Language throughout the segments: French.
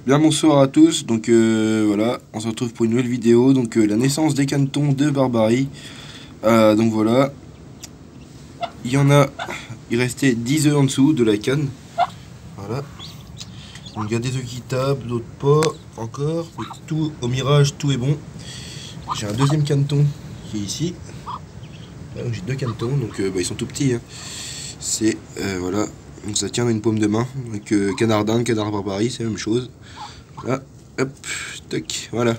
Bien bonsoir à tous, donc voilà, on se retrouve pour une nouvelle vidéo, donc la naissance des canetons de Barbarie. Donc voilà, il y en a, il restait 10 œufs en dessous de la canne, voilà. Donc il y a des œufs qui tapent, d'autres pas, encore, mais tout, au mirage, tout est bon. J'ai un deuxième caneton qui est ici, voilà, j'ai deux canetons, donc ils sont tout petits, hein. C'est, voilà, donc ça tient dans une paume de main, donc canard d'Inde, canard Barbarie, c'est la même chose. Voilà, hop, tac, voilà.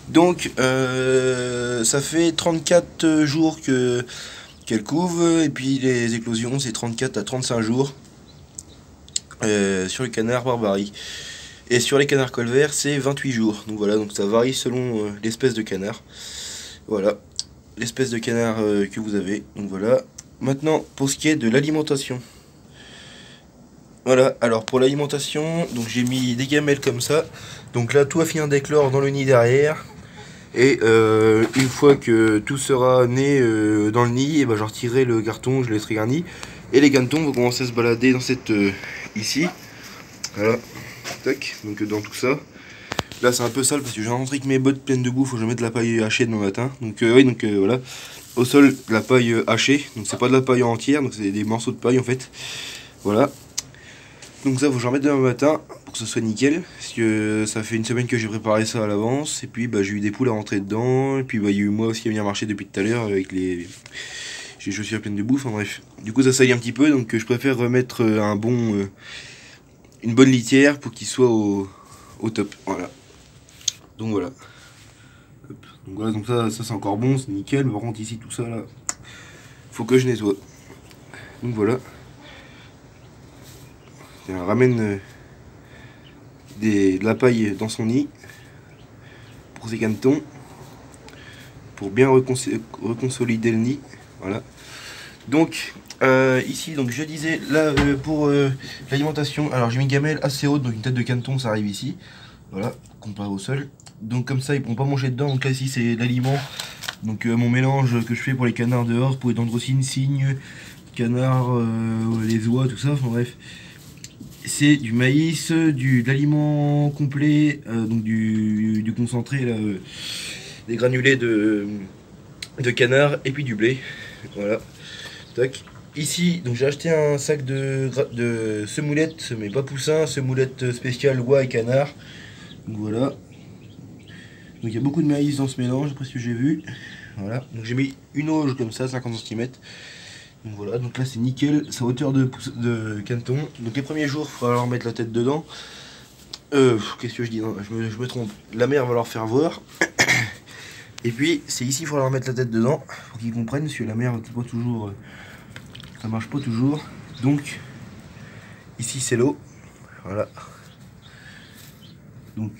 Donc, ça fait 34 jours qu'elle couve, et puis les éclosions, c'est 34 à 35 jours sur les canards Barbarie. Et sur les canards colverts, c'est 28 jours. Donc voilà, donc ça varie selon l'espèce de canard. Voilà, l'espèce de canard que vous avez. Donc voilà. Maintenant, pour ce qui est de l'alimentation. Voilà, alors pour l'alimentation, donc j'ai mis des gamelles comme ça. Donc là, tout va finir d'éclore dans le nid derrière. Et une fois que tout sera né dans le nid, et ben, je retirerai le carton, je laisserai garni. Et les canetons vont commencer à se balader dans cette ici. Voilà, tac, donc dans tout ça. Là c'est un peu sale parce que j'ai rentré avec mes bottes pleines de boue, faut que je mette de la paille hachée demain matin. Donc oui, donc voilà. Au sol, de la paille hachée, donc c'est pas de la paille entière, donc c'est des morceaux de paille en fait. Voilà. Donc ça, faut que j'en remette demain matin pour que ce soit nickel. Parce que ça fait une semaine que j'ai préparé ça à l'avance. Et puis bah, j'ai eu des poules à rentrer dedans. Et puis bah, il y a eu moi aussi qui a bien marché depuis tout à l'heure avec les. J'ai les chaussures pleines de bouffe. Enfin bref. Du coup ça salit un petit peu. Donc je préfère remettre une bonne litière pour qu'il soit au top. Voilà. Donc voilà. Hop. Donc voilà, donc ça c'est encore bon, c'est nickel. Mais par contre ici tout ça là, faut que je nettoie. Donc voilà. On ramène de la paille dans son nid pour ses canetons, pour bien reconsolider le nid. Voilà. Donc ici, donc je disais là pour l'alimentation, alors j'ai mis une gamelle assez haute, donc une tête de caneton ça arrive ici. Voilà, comparé au sol. Donc comme ça ils pourront pas manger dedans. Donc là ici c'est l'aliment. Donc mon mélange que je fais pour les canards dehors, pour les dendrocines, cygnes, canards, les oies, tout ça, enfin bref. C'est du maïs, de l'aliment complet, donc du concentré, là, des granulés de canard et puis du blé. Voilà. Tac. Ici, donc j'ai acheté un sac de semoulettes, mais pas poussin, semoulettes spéciales oie et canard. Donc voilà. Donc il y a beaucoup de maïs dans ce mélange, après ce que j'ai vu. Voilà. Donc j'ai mis une auge comme ça, 50 cm. Donc voilà, donc là c'est nickel, c'est à hauteur de caneton. Donc les premiers jours, il va falloir mettre la tête dedans. Qu'est-ce que je dis? Non, je me trompe. La mère va leur faire voir. Et puis c'est ici qu'il faut leur mettre la tête dedans pour qu'ils comprennent, parce que la mère pas toujours, ça marche pas toujours. Donc ici c'est l'eau, voilà. Donc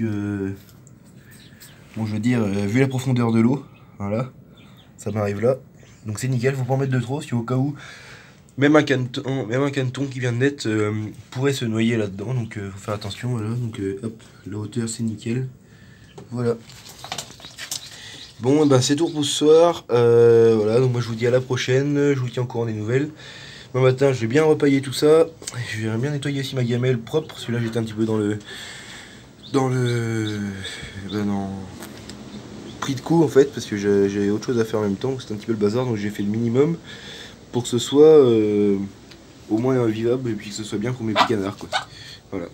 bon, je veux dire, vu la profondeur de l'eau, voilà, ça m'arrive là. Donc c'est nickel, faut pas en mettre de trop, si au cas où même un caneton qui vient de naître pourrait se noyer là-dedans, donc faut faire attention. Voilà, donc hop, la hauteur c'est nickel. Voilà. Bon, ben c'est tout pour ce soir. Voilà, donc moi je vous dis à la prochaine. Je vous tiens au courant des nouvelles. Demain matin, je vais bien repailler tout ça. Je vais bien nettoyer aussi ma gamelle propre. Parce que là, j'étais un petit peu dans le. Non. Pris de coup en fait. Parce que j'avais autre chose à faire en même temps. C'était un petit peu le bazar. Donc j'ai fait le minimum. Pour que ce soit au moins vivable. Et puis que ce soit bien pour mes petits canards, quoi. Voilà.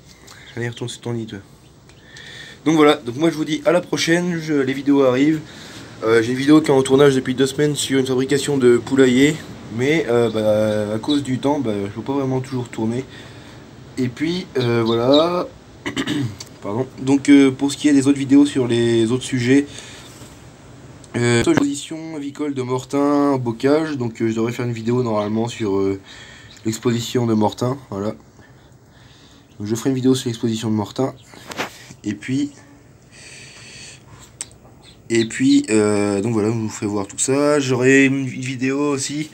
Allez, retourne sur ton nid, toi. Donc voilà. Donc moi, je vous dis à la prochaine. Les vidéos arrivent. J'ai une vidéo qui est en tournage depuis 2 semaines sur une fabrication de poulailler, mais à cause du temps, je peux pas vraiment toujours tourner. Et puis voilà. Pardon. Donc pour ce qui est des autres vidéos sur les autres sujets, exposition avicole de Mortain, bocage. Donc je devrais faire une vidéo normalement sur l'exposition de Mortain. Voilà. Donc, je ferai une vidéo sur l'exposition de Mortain. Et puis. Donc voilà, je vous ferai voir tout ça. J'aurai une vidéo aussi.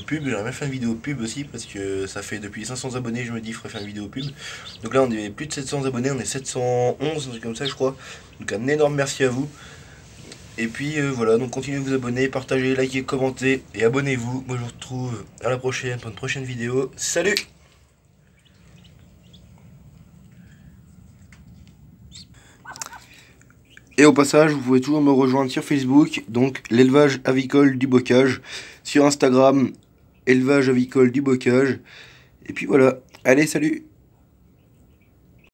Pub. J'aurais bien fait une vidéo pub aussi parce que ça fait depuis 500 abonnés, je me dis, il faudrait faire une vidéo pub. Donc là, on est plus de 700 abonnés, on est 711, un truc comme ça, je crois. Donc un énorme merci à vous. Et puis voilà, donc continuez de vous abonner, partagez, likez, commentez et abonnez-vous. Moi, je vous retrouve à la prochaine pour une prochaine vidéo. Salut! Et au passage, vous pouvez toujours me rejoindre sur Facebook, donc l'élevage avicole du bocage. Sur Instagram, élevage avicole du bocage. Et puis voilà. Allez, salut!